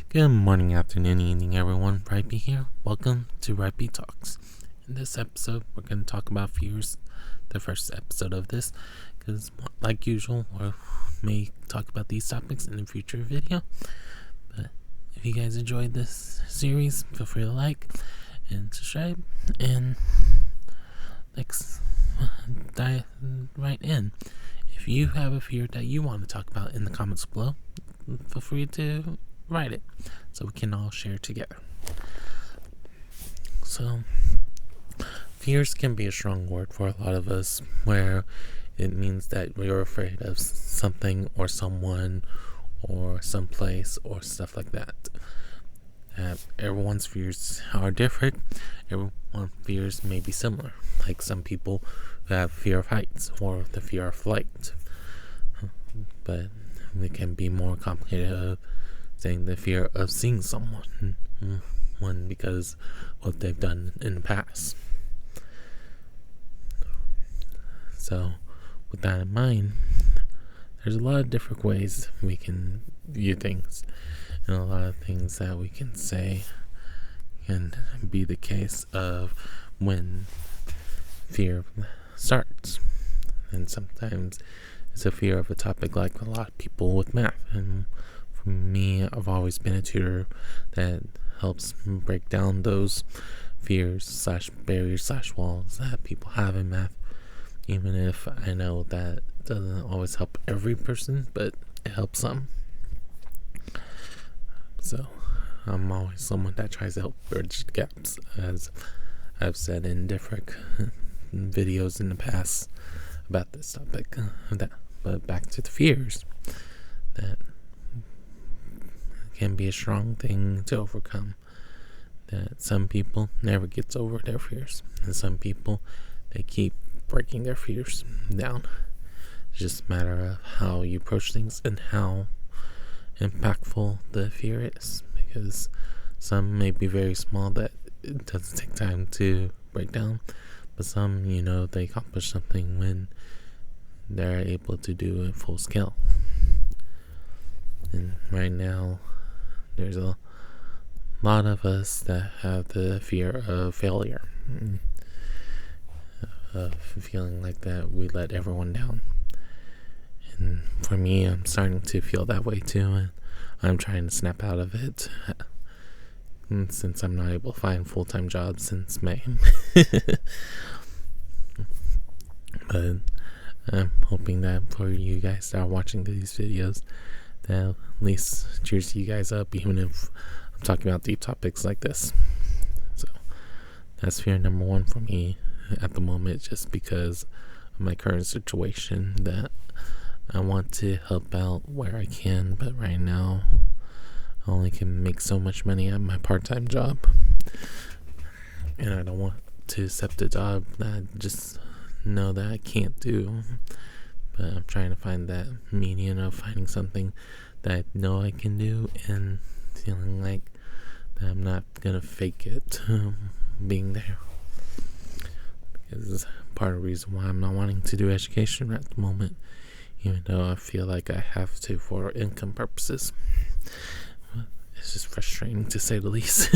Good morning, afternoon, evening, everyone. Rhypi here. Welcome to Rhypi Talks. In this episode, we're going to talk about fears, the first episode of this, because like usual, we may talk about these topics in a future video. But if you guys enjoyed this series, feel free to like and subscribe, and let's dive right in. If you have a fear that you want to talk about in the comments below, feel free to write it so we can all share together. So, fears can be a strong word for a lot of us, where it means that we're afraid of something or someone or someplace or stuff like that. Everyone's fears are different. Everyone's fears may be similar. Like some people have fear of heights or the fear of flight, but it can be more complicated of saying the fear of seeing someone, one because what they've done in the past. So, with that in mind, there's a lot of different ways we can view things, and a lot of things that we can say can be the case of when fear starts. And sometimes it's a fear of a topic, like a lot of people with math. And for me, I've always been a tutor that helps break down those fears / barriers / walls that people have in math, even if I know that doesn't always help every person, but it helps some. So I'm always someone that tries to help bridge the gaps, as I've said in different videos in the past about this topic. But back to the fears, that can be a strong thing to overcome. That some people never gets over their fears, and some people, they keep breaking their fears down. It's just a matter of how you approach things and how impactful the fear is, because some may be very small that it doesn't take time to break down, but some, they accomplish something when they're able to do it full scale. And right now, there's a lot of us that have the fear of failure, of feeling like that we let everyone down. And for me, I'm starting to feel that way too, and I'm trying to snap out of it, since I'm not able to find full-time jobs since May. But I'm hoping that for you guys that are watching these videos, that at least cheers you guys up, even if I'm talking about deep topics like this. So that's fear number one for me at the moment, just because of my current situation, that I want to help out where I can, but right now I only can make so much money at my part-time job, and I don't want to accept a job that I just know that I can't do. But I'm trying to find that median of finding something that I know I can do, and feeling like that I'm not gonna fake it being there. Because part of the reason why I'm not wanting to do education at the moment, even though I feel like I have to for income purposes. It's just frustrating, to say the least.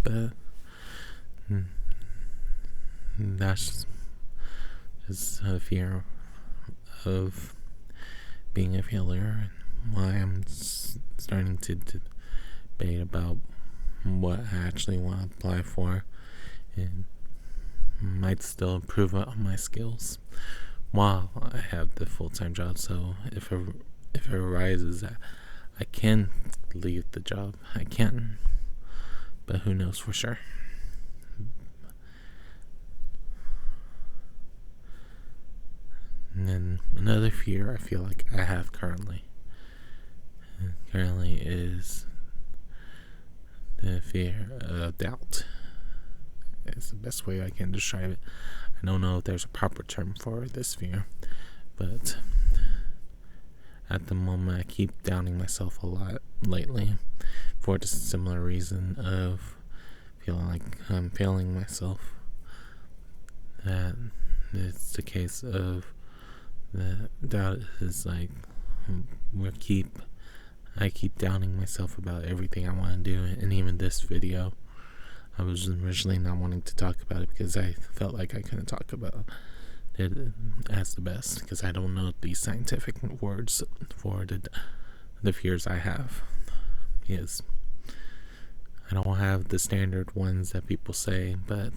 But that's just a fear of being a failure, and why I'm starting to debate about what I actually want to apply for, and might still improve on my skills while I have the full-time job. So if it arises that I can leave the job, I can, but who knows for sure. And then another fear I feel like I have currently is the fear of doubt. It's the best way I can describe it. I don't know if there's a proper term for this fear, but at the moment I keep doubting myself a lot lately, for the similar reason of feeling like I'm failing myself. That it's the case of the doubt is like I keep doubting myself about everything I want to do, and even this video. I was originally not wanting to talk about it because I felt like I couldn't talk about it as the best, because I don't know the scientific words for the fears I have. Yes, I don't have the standard ones that people say, but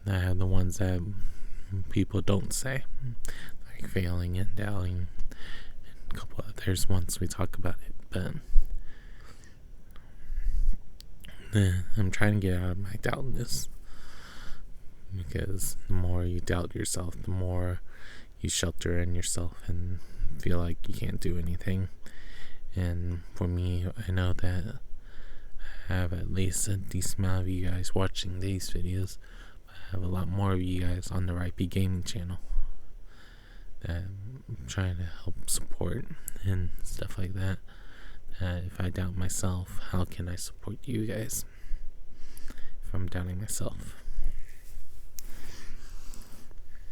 I have the ones that people don't say, like failing and doubting, and a couple others once we talk about it. But I'm trying to get out of my doubtness, because the more you doubt yourself, the more you shelter in yourself and feel like you can't do anything. And for me, I know that I have at least a decent amount of you guys watching these videos. I have a lot more of you guys on the Rhypi gaming channel that I'm trying to help support and stuff like that. If I doubt myself, how can I support you guys if I'm doubting myself?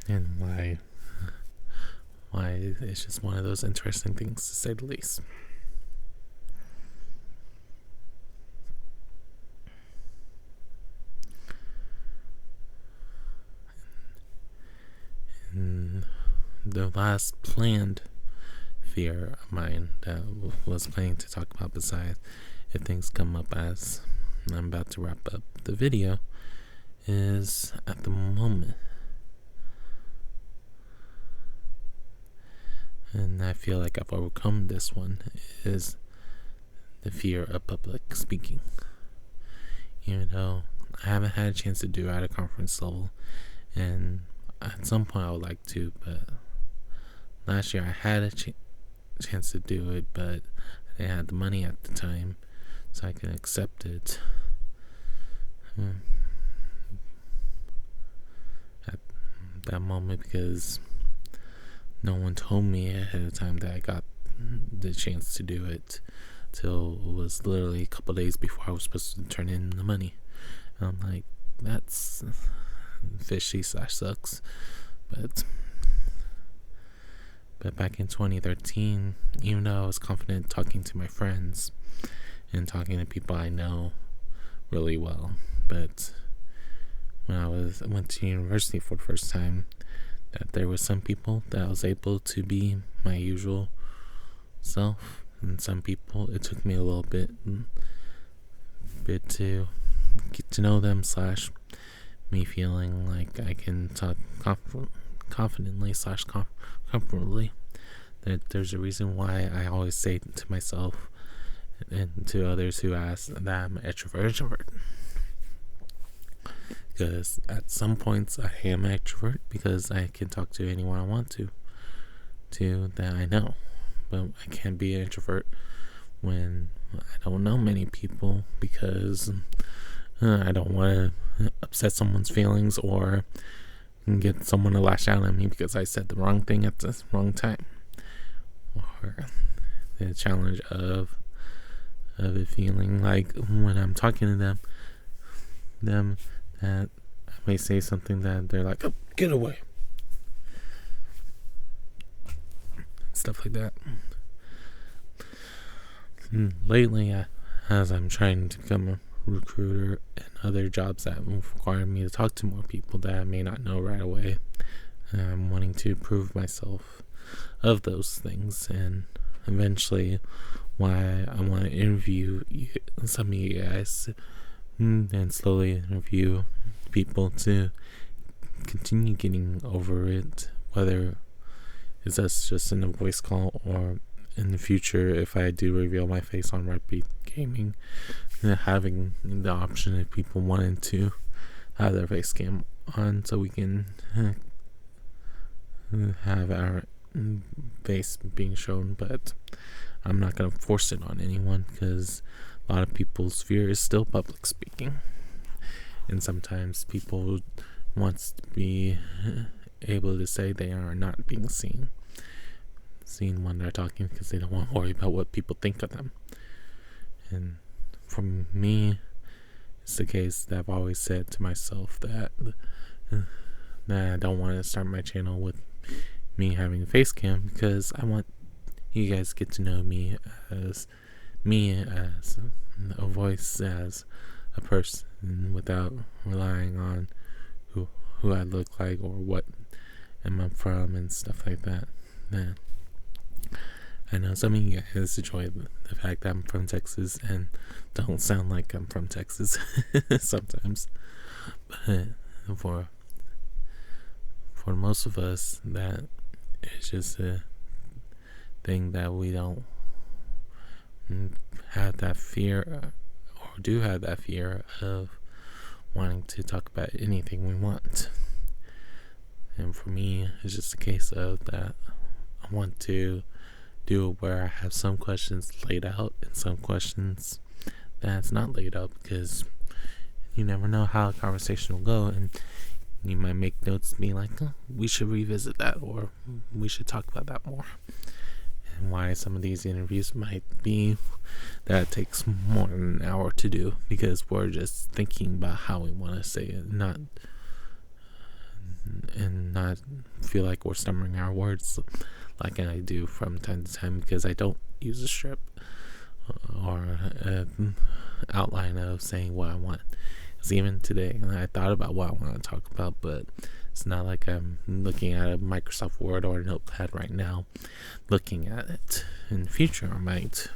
And why it's just one of those interesting things, to say the least. And the last planned fear of mine that was planning to talk about, besides if things come up as I'm about to wrap up the video, is at the moment, and I feel like I've overcome this one, is the fear of public speaking. Even though I haven't had a chance to do it at a conference level, and at some point I would like to, but last year I had a chance to do it, but I didn't have the money at the time, so I can accept it. At that moment, because no one told me ahead of time that I got the chance to do it till it was literally a couple days before I was supposed to turn in the money. And I'm like, that's fishy / sucks. But back in 2013, even though I was confident talking to my friends and talking to people I know really well, but when I went to university for the first time, that there was some people that I was able to be my usual self, and some people it took me a little bit to get to know them / me feeling like I can talk confidently / comfortably. That there's a reason why I always say to myself and to others who ask that I'm an extrovert. Because at some points I am an extrovert, because I can talk to anyone I want to that I know. But I can't be an introvert when I don't know many people, because I don't want to upset someone's feelings or get someone to lash out at me because I said the wrong thing at the wrong time. Or the challenge of it feeling like when I'm talking to them that I may say something that they're like, oh, get away. Stuff like that. And lately, as I'm trying to become a recruiter and other jobs that require me to talk to more people that I may not know right away, I'm wanting to prove myself of those things, and eventually why I want to interview some of you guys and slowly interview people to continue getting over it, whether it's just in a voice call or in the future, if I do reveal my face on Rhypi Gaming, having the option if people wanted to have their face cam on, so we can have our face being shown. But I'm not going to force it on anyone, because a lot of people's fear is still public speaking, and sometimes people want to be able to say they are not being seen when they're talking, because they don't want to worry about what people think of them. And for me, it's the case that I've always said to myself that I don't want to start my channel with me having a face cam, because I want you guys get to know me as a voice, as a person, without relying on who I look like or what am I from and stuff like that. Then I know some of you guys enjoy the fact that I'm from Texas and don't sound like I'm from Texas sometimes. But for most of us, that is just a thing that we don't have that fear, or do have that fear of wanting to talk about anything we want. And for me, it's just a case of that I want to do where I have some questions laid out and some questions that's not laid out, because you never know how a conversation will go, and you might make notes being like, oh, we should revisit that, or we should talk about that more. And why some of these interviews might be that it takes more than an hour to do, because we're just thinking about how we want to say it, not feel like we're stumbling our words like I do from time to time, because I don't use a script or an outline of saying what I want. Because even today, I thought about what I want to talk about, but it's not like I'm looking at a Microsoft Word or a notepad right now looking at it. In the future I might,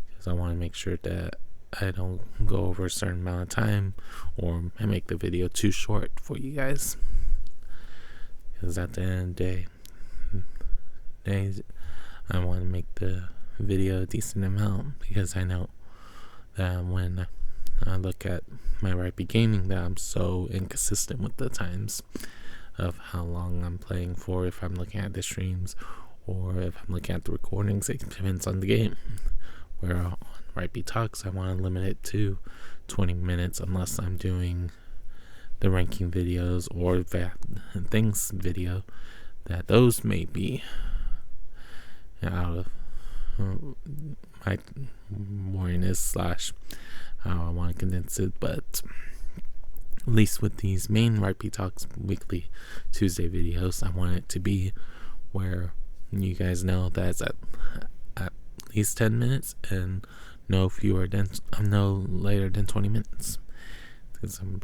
because I want to make sure that I don't go over a certain amount of time or I make the video too short for you guys. Because at the end of the day, I want to make the video a decent amount, because I know that when I look at my Rhypi gaming, that I'm so inconsistent with the times of how long I'm playing for, if I'm looking at the streams or if I'm looking at the recordings. It depends on the game. Where on Rhypi Talks, I want to limit it to 20 minutes unless I'm doing the ranking videos or that things video, that those may be out of my worriness / how I want to condense it. But at least with these main Rhypi Talks weekly Tuesday videos, I want it to be where you guys know that it's at least 10 minutes and no later than 20 minutes, because I'm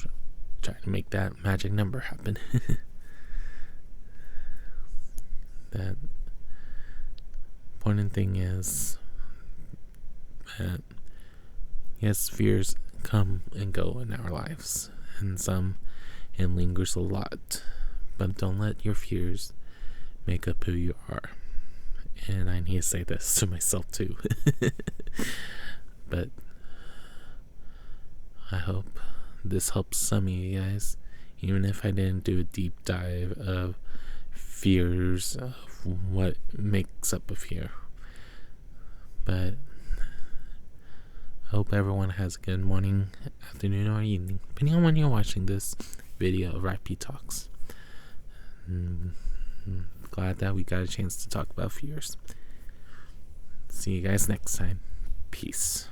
trying to make that magic number happen. That important thing is that, yes, fears come and go in our lives, and it lingers a lot, but don't let your fears make up who you are. And I need to say this to myself too. But I hope this helps some of you guys, even if I didn't do a deep dive of fears, of what makes up a fear. But I hope everyone has a good morning, afternoon, or evening, depending on when you're watching this video of Rhypi Talks. Glad that we got a chance to talk about fears. See you guys next time. Peace.